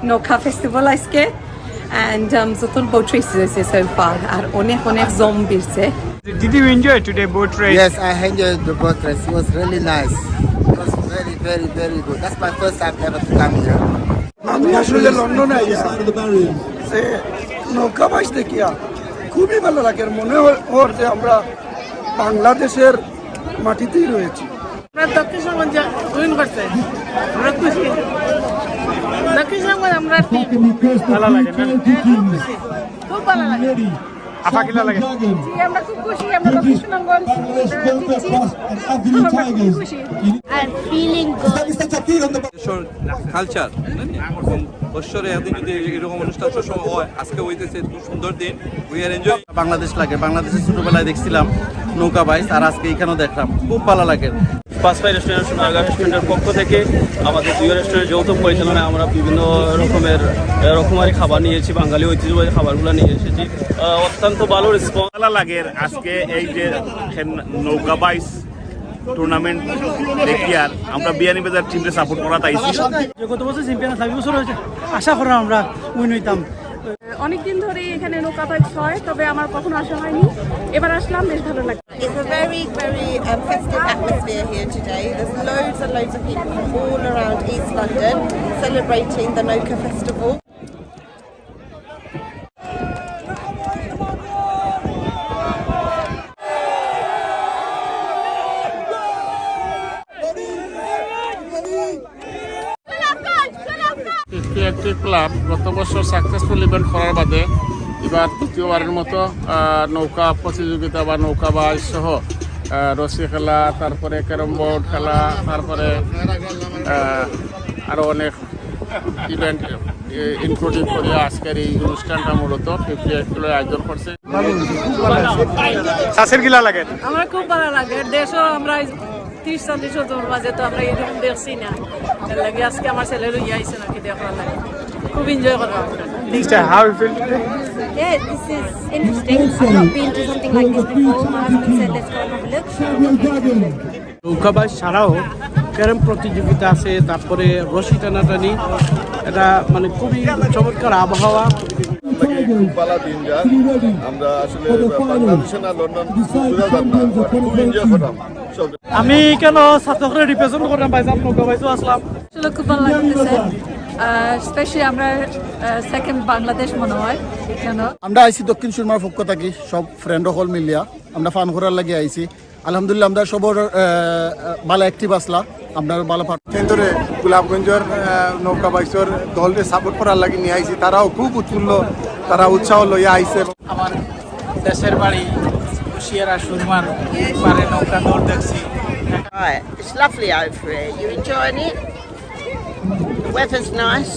Nouka festival আজকে and যতন boat races আছে so far আর অনেক zombies আছে. Did you enjoy today boat race? Yes, I enjoyed the boat race. It was really nice. It was very good. That's my first time ever to come here. আমি আসলে লন্ডনে আইয়া সে নৌকা বাইচ দেখিয়া খুবই ভালো লাগে মনে হয় যে আমরা বাংলাদেশের মাটিতেই রয়েছি আমরা দক্ষিণ সমাজ উইন করছে আমরা খুশি দক্ষিণ সমাজ আমরা ভালো লাগে না? খুব ভালো লাগে আপা কি লাগে? আমরা খুব খুশি আমরা দক্ষিণ সমাজ খুশি I'm feeling good. কালচার বছরে একদিন যদি এরকম অনুষ্ঠান সবসময় হয় আজকে হইতেছে খুব সুন্দর দিন উই আর এনজয় বাংলাদেশ লাগে বাংলাদেশে ছোটবেলায় দেখছিলাম নৌকা বাইচ আর আজকে এখানেও দেখলাম খুব ভালো লাগে পাঁচপাই রেস্টুরেন্ট সোনারগাঁ রেস্টুরেন্টের পক্ষ থেকে আমাদের দুই রেস্টুরেন্টের যৌথ পরিচালনায় আমরা বিভিন্ন রকমারি খাবার নিয়েছি বাঙালি ঐতিহ্যবাহী খাবারগুলো নিয়ে এসেছি অত্যন্ত ভালো রেসপন্স ভালো লাগে আজকে এই যে নৌকা বাইচ টুর্নামেন্ট দেখি আর আমরা বিয়ানীবাজার টিমকে সাপোর্ট করা তাইছি গত বছর চ্যাম্পিয়ন 7 বছর হয়েছে আশা করা আমরা উইন হইতাম অনেকদিন ধরে এখানে নৌকা বাইচ হয় তবে আমার কখনো আসা হয়নি এবার আসলাম বেশ ভালো লাগে It's a very festive atmosphere here today. There's loads and loads of people from all around East London celebrating the Nouka Festival. একটি ক্লাব গত বছর সাকসেসফুল ইভেন্ট করার বাদে এবার দ্বিতীয়বারের মতো নৌকা প্রতিযোগিতা বা নৌকা বাইচ সহ রশি খেলা তারপরে ক্যারম বোর্ড খেলা তারপরে আরও অনেক ইভেন্ট ইনক্লুডিং করে আজকের এই অনুষ্ঠানটা মূলত 58 কিলো আয়োজন করছে শাসের গিলা লাগে? আমার খুব ভালো লাগে দেশও আমরা 30-40 বছর মাঝে তো আমরা এরকম দেখছি না লাগে আজকে আমার ছেলেরও আইছে নাকি দেখার লাগে খুব এনজয় করলাম How you feel today? Yeah, this is interesting. I've not been to something like this before. My husband said let's go and have a look. নৌকা বাইচ ছাড়াও ক্যারম প্রতিযোগিতা আছে তারপরে রশি টানাটানি এটা মানে খুবই চমৎকার আবহাওয়া খুব ভালো দিন যায় আমরা আসলে বাংলাদেশে না লন্ডন খুব এনজয় করলাম আমি কেন ছাত্রদের রিপ্রেজেন্ট করলাম ভাইজান নৌকা বাইচও আসলাম আসলে খুব ভালো লাগতেছে স্পেশালি আমরা সেকেন্ড বাংলাদেশ মনে হয় এখানে আমরা আইছি দক্ষিণ সুরমার পক্ষ থাকি সব ফ্রেন্ড হল মিলিয়া আমরা ফান করার লাগে আইছি আলহামদুলিল্লাহ আমরা সবর ভালো অ্যাক্টিভ আসলা আপনার ভালো কেন্দ্রে গোলাপগঞ্জের নৌকা বাইচের দলকে সাপোর্ট করার লাগে নিয়ে আইছি তারাও খুব উৎফুল্ল তারা উৎসাহ লইয়া আইছে আমার দেশের বাড়ি কুশিয়ারা সুরমার পারে নৌকা দৌড় দেখছি It's lovely over here. You enjoying it? The weather's nice,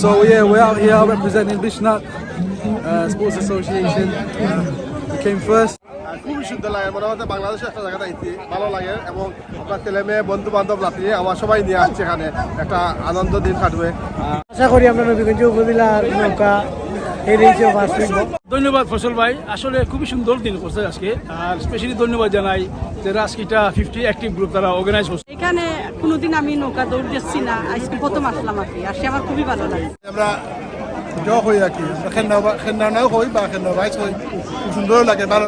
So yeah, we are here representing Bishnat Sports Association. We came first. খুবই সুন্দর লাগে মনে হচ্ছে বাংলাদেশের একটা জায়গাতে আইছি ভালো লাগে এবং আপনার ছেলে মেয়ে বন্ধু বান্ধব লাতিয়ে আমার সবাই নিয়ে আসছে এখানে একটা আনন্দ দিন কাটবে আশা করি আমরা নবীগঞ্জ উপজেলার নৌকা ধন্যবাদ ফসল ভাই আসলে খুবই সুন্দর দিন করছে আজকে আর স্পেশালি ধন্যবাদ জানাই যারা আজকে এটা 50 অ্যাক্টিভ গ্রুপ তারা অর্গানাইজ করছে এখানে কোনোদিন আমি নৌকা দৌড় দিচ্ছি না আজকে প্রথম আসলাম আর কি আসে আমার খুবই ভালো লাগে আমরা জয় হই আর কি খেন্না নাও হই বা খেন্না বাইচ হই খুব সুন্দর লাগে ভালো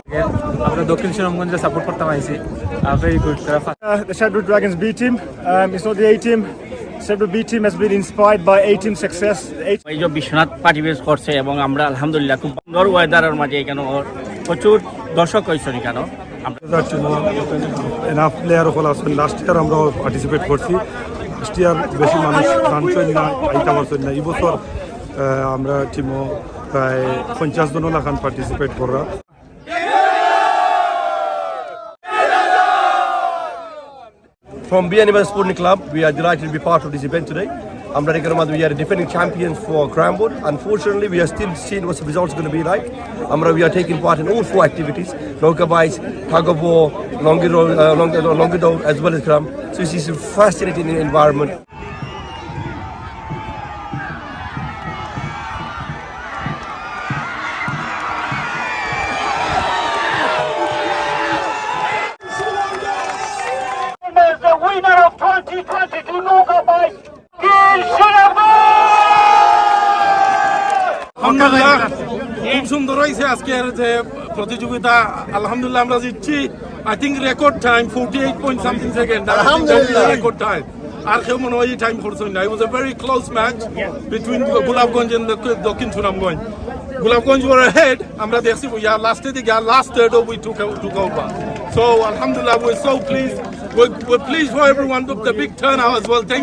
আমরা দক্ষিণ সুনামগঞ্জে সাপোর্ট করতে আইছি very good The Shadow Dragons B team it's not the A team Shadow B team has been inspired by A team success এই যে বিশ্বনাথ পার্টিবেশ করছে এবং আমরা আলহামদুলিল্লাহ খুব সুন্দর ওয়েদারের মাঝে এখানে প্রচুর দর্শক হয়েছে এখানে এনাফ প্লেয়ার হল আসলে লাস্ট ইয়ার আমরা পার্টিসিপেট করছি লাস্ট ইয়ার বেশি মানুষ জানছেন না আইতে পারছেন না এই বছর আমরা টিমও প্রায় 50 জন লাখান পার্টিসিপেট করা From Bianibazaar Sporting Club, we are delighted to be part of this event today. We are defending champions for Cranbourne. Unfortunately, we are still seeing what the results are going to be like. We are taking part in all 4 activities: Nouka Bites, Tug of War, Longido, as well as Cram. So this is a fascinating environment. The winner of 2022 Nouka Bites is আলহামদুলিল্লাহ খুব সুন্দর হয়েছে আজকের যে প্রতিযোগিতা আলহামদুলিল্লাহ আমরা জিতছি I think record time 48 point something second আলহামদুলিল্লাহ রেকর্ড টাইম আর কেউ মনে হয় টাইম করছেন না it was a very close match between Golapganj and Dakshin Sunamganj Golapganj were ahead আমরা দেখছি লাস্টের দিকে last third we took over so আলহামদুলিল্লাহ we are so pleased we're pleased for everyone, the big turnout as well. Thank